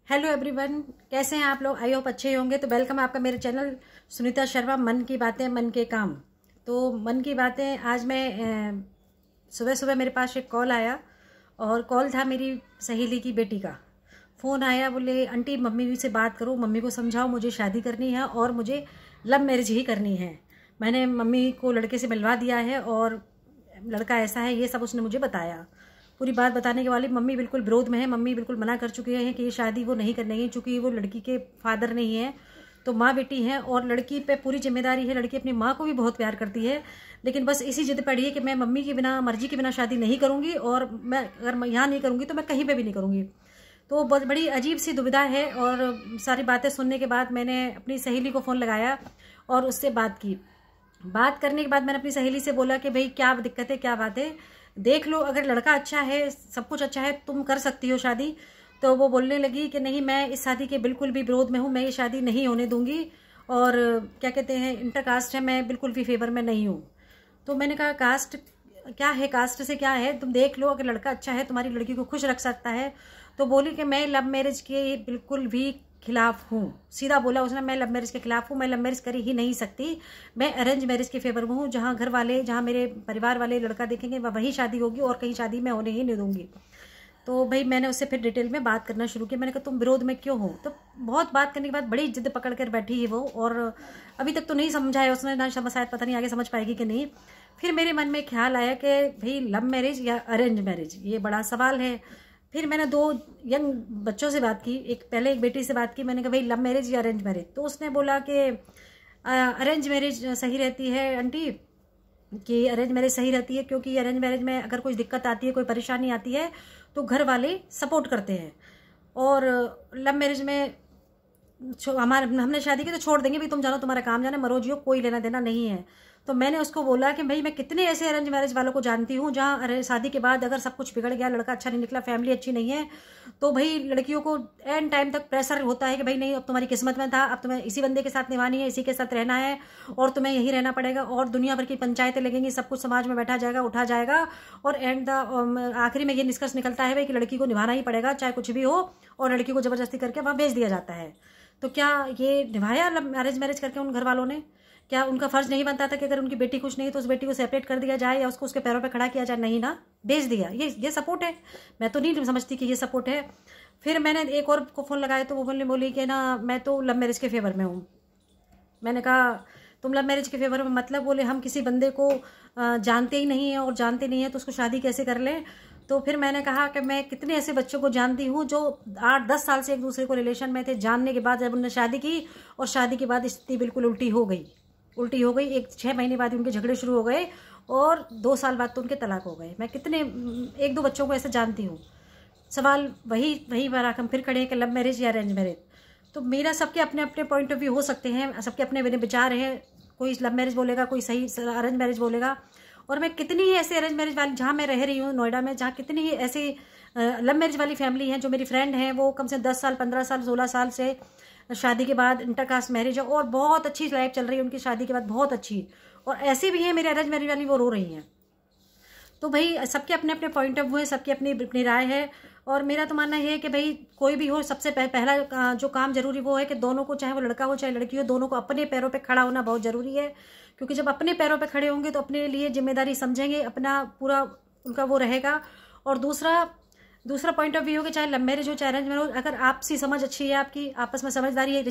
Hello everyone, कैसे हैं आप लोग? आई होप अच्छे ही होंगे। तो वेलकम आपका मेरे चैनल सुनीता शर्मा मन की बातें मन के काम। तो मन की बातें आज मैं सुबह सुबह मेरे पास एक कॉल आया और कॉल था मेरी सहेली की बेटी का। फ़ोन आया, बोले आंटी मम्मी से बात करो, मम्मी को समझाओ मुझे शादी करनी है और मुझे लव मैरिज ही करनी है। मैंने मम्मी को लड़के से मिलवा दिया है और लड़का ऐसा है, ये सब उसने मुझे बताया। पूरी बात बताने के वाली मम्मी बिल्कुल विरोध में है। मम्मी बिल्कुल मना कर चुकी हैं कि ये शादी वो नहीं करनी है, चूँकि वो लड़की के फादर नहीं है, तो माँ बेटी हैं और लड़की पे पूरी जिम्मेदारी है। लड़की अपनी माँ को भी बहुत प्यार करती है, लेकिन बस इसी जिद पड़ी है कि मैं मम्मी के बिना, मर्जी के बिना शादी नहीं करूँगी और मैं अगर मैं यहाँ नहीं करूँगी तो मैं कहीं पर भी नहीं करूँगी। तो बहुत बड़ी अजीब सी दुविधा है। और सारी बातें सुनने के बाद मैंने अपनी सहेली को फ़ोन लगाया और उससे बात की। बात करने के बाद मैंने अपनी सहेली से बोला कि भाई क्या दिक्कत है, क्या बात है, देख लो, अगर लड़का अच्छा है, सब कुछ अच्छा है, तुम कर सकती हो शादी। तो वो बोलने लगी कि नहीं, मैं इस शादी के बिल्कुल भी विरोध में हूँ, मैं ये शादी नहीं होने दूंगी और क्या कहते हैं, इंटरकास्ट है, मैं बिल्कुल भी फेवर में नहीं हूँ। तो मैंने कहा कास्ट क्या है, कास्ट से क्या है, तुम देख लो, अगर लड़का अच्छा है, तुम्हारी लड़की को खुश रख सकता है। तो बोली कि मैं लव मैरिज के बिल्कुल भी खिलाफ हूँ। सीधा बोला उसने, मैं लव मैरिज के खिलाफ हूँ, मैं लव मैरिज कर ही नहीं सकती, मैं अरेंज मैरिज के फेवर में हूँ। जहाँ घर वाले, जहाँ मेरे परिवार वाले लड़का देखेंगे वहीं शादी होगी और कहीं शादी मैं होने ही नहीं दूंगी। तो भाई मैंने उससे फिर डिटेल में बात करना शुरू किया। मैंने कहा तुम विरोध में क्यों हो? तो बहुत बात करने के बाद बड़ी जिद पकड़ कर बैठी है वो, और अभी तक तो नहीं समझा है उसने, ना शायद पता नहीं आगे समझ पाएगी कि नहीं। फिर मेरे मन में ख्याल आया कि भाई लव मैरिज या अरेंज मैरिज, ये बड़ा सवाल है। फिर मैंने दो यंग बच्चों से बात की, पहले एक बेटी से बात की। मैंने कहा भाई लव मैरिज या अरेंज मैरिज? तो उसने बोला कि अरेंज मैरिज सही रहती है आंटी, कि अरेंज मैरिज सही रहती है, क्योंकि अरेंज मैरिज में अगर कोई दिक्कत आती है, कोई परेशानी आती है तो घर वाले सपोर्ट करते हैं, और लव मैरिज में हमने शादी की तो छोड़ देंगे, भाई तुम जानो, तुम्हारा काम जाने, मरो जियो, कोई लेना देना नहीं है। तो मैंने उसको बोला कि भाई मैं कितने ऐसे अरेंज मैरिज वालों को जानती हूँ जहाँ शादी के बाद अगर सब कुछ बिगड़ गया, लड़का अच्छा नहीं निकला, फैमिली अच्छी नहीं है, तो भाई लड़कियों को एंड टाइम तक प्रेशर होता है कि भाई नहीं, अब तुम्हारी किस्मत में था, अब तुम्हें इसी बंदे के साथ निभानी है, इसी के साथ रहना है और तुम्हें यही रहना पड़ेगा, और दुनिया भर की पंचायतें लगेंगी, सब कुछ समाज में बैठा जाएगा, उठा जाएगा, और एंड आखिरी में ये निष्कर्ष निकलता है भाई कि लड़की को निभाना ही पड़ेगा चाहे कुछ भी हो, और लड़की को जबरदस्ती करके वहाँ भेज दिया जाता है। तो क्या ये निभाया अरेंज मैरिज करके उन घर वालों ने? क्या उनका फर्ज नहीं बनता था कि अगर उनकी बेटी खुश नहीं तो उस बेटी को सेपरेट कर दिया जाए या उसको उसके पैरों पे खड़ा किया जाए? नहीं ना, भेज दिया। ये सपोर्ट है? मैं तो नहीं समझती कि ये सपोर्ट है। फिर मैंने एक और को फ़ोन लगाया तो वो बोली कि ना मैं तो लव मैरिज के फेवर में हूँ। मैंने कहा तुम लव मैरिज के फेवर में मतलब? बोले हम किसी बंदे को जानते ही नहीं है, और जानते नहीं है तो उसको शादी कैसे कर लें? तो फिर मैंने कहा कि मैं कितने ऐसे बच्चों को जानती हूँ जो 8-10 साल से एक दूसरे को रिलेशन में थे, जानने के बाद जब उन्होंने शादी की और शादी के बाद स्थिति बिल्कुल उल्टी हो गई। एक 6 महीने बाद उनके झगड़े शुरू हो गए और 2 साल बाद तो उनके तलाक हो गए। मैं कितने 1-2 बच्चों को ऐसे जानती हूँ। सवाल वही बार हम फिर खड़े हैं कि लव मैरिज या अरेंज मैरिज। तो मेरा, सबके अपने अपने पॉइंट ऑफ व्यू हो सकते हैं, सबके अपने अपने विचार हैं। कोई लव मैरिज बोलेगा, कोई सही अरेंज मैरिज बोलेगा। और मैं कितनी ही ऐसे अरेंज मैरिज वाली, जहाँ मैं रह रही हूँ नोएडा में, जहाँ कितनी ही ऐसी लव मैरिज वाली फैमिली हैं जो मेरी फ्रेंड हैं, वो कम से 10 साल, 15 साल, 16 साल से शादी के बाद इंटरकास्ट मैरिज है और बहुत अच्छी लाइफ चल रही है उनकी शादी के बाद, बहुत अच्छी। और ऐसी भी हैं मेरे अरेंज मैरिज वाली, वो रो रही हैं। तो भाई सबके अपने अपने पॉइंट ऑफ व्यू है, सबकी अपनी अपनी राय है। और मेरा तो मानना ये है कि भाई कोई भी हो, सबसे पहला जो काम जरूरी वो है कि दोनों को, चाहे वो लड़का हो चाहे लड़की हो, दोनों को अपने पैरों पे खड़ा होना बहुत जरूरी है। क्योंकि जब अपने पैरों पे खड़े होंगे तो अपने लिए जिम्मेदारी समझेंगे, अपना पूरा उनका वो रहेगा। और दूसरा पॉइंट ऑफ व्यू हो कि चाहे लव मैरिज हो चाहे अरेंज मैरिज हो, अगर आपसी समझ अच्छी है, आपकी आपस में समझदारी है,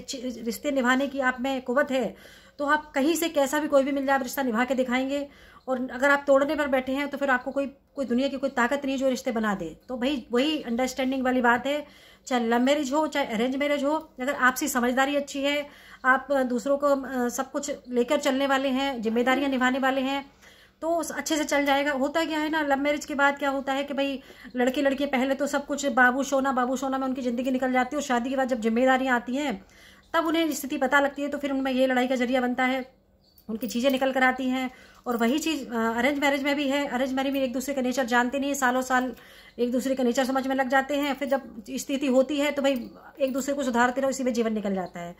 रिश्ते निभाने की आप में कुव्वत है, तो आप कहीं से कैसा भी कोई भी मिल जाए, आप रिश्ता निभा के दिखाएंगे। और अगर आप तोड़ने पर बैठे हैं तो फिर आपको कोई दुनिया की कोई ताकत नहीं है जो रिश्ते बना दे। तो भाई वही अंडरस्टैंडिंग वाली बात है, चाहे लव मैरिज हो चाहे अरेंज मैरिज हो, अगर आपसी समझदारी अच्छी है, आप दूसरों को सब कुछ लेकर चलने वाले हैं, जिम्मेदारियां निभाने वाले हैं, तो अच्छे से चल जाएगा। होता क्या है ना, लव मैरिज के बाद क्या होता है कि भाई लड़के लड़के पहले तो सब कुछ बाबू सोना में उनकी ज़िंदगी निकल जाती है, और शादी के बाद जब जिम्मेदारियां आती हैं तब उन्हें स्थिति पता लगती है, तो फिर उनमें ये लड़ाई का जरिया बनता है, उनकी चीज़ें निकल कर आती हैं। और वही चीज़ अरेंज मैरिज में भी है। अरेंज मैरिज में एक दूसरे का नेचर जानते नहीं है, सालों साल एक दूसरे का नेचर समझ में लग जाते हैं, फिर जब स्थिति होती है तो भाई एक दूसरे को सुधारते रहो, इसी में जीवन निकल जाता है।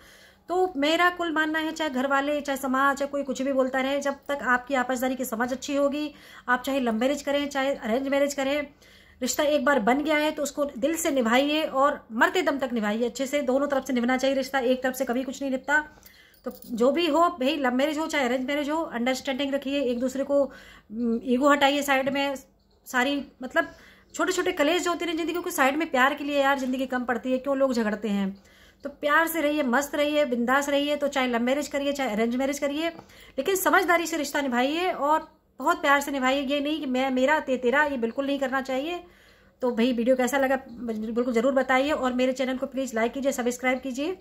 तो मेरा कुल मानना है, चाहे घर वाले, चाहे समाज, चाहे कोई कुछ भी बोलता रहे, जब तक आपकी आपसदारी की समझ अच्छी होगी, आप चाहे लव मैरिज करें चाहे अरेंज मैरिज करें, रिश्ता एक बार बन गया है तो उसको दिल से निभाइए और मरते दम तक निभाइए अच्छे से। दोनों तरफ से निभाना चाहिए रिश्ता, एक तरफ से कभी कुछ नहीं निपटा। तो जो भी हो भाई, लव मैरिज हो चाहे अरेंज मैरिज हो, अंडरस्टैंडिंग रखिए, एक दूसरे को ईगो हटाइए साइड में। सारी मतलब छोटे छोटे कलेश जो होते हैं जिंदगी को साइड में, प्यार के लिए यार जिंदगी कम पड़ती है, क्यों लोग झगड़ते हैं। तो प्यार से रहिए, मस्त रहिए, बिंदास रहिए। तो चाहे लव मैरिज करिए चाहे अरेंज मैरिज करिए, लेकिन समझदारी से रिश्ता निभाइए और बहुत प्यार से निभाइए। ये नहीं कि मैं मेरा तेरा, ये बिल्कुल नहीं करना चाहिए। तो भाई वीडियो कैसा लगा बिल्कुल ज़रूर बताइए और मेरे चैनल को प्लीज़ लाइक कीजिए, सब्सक्राइब कीजिए।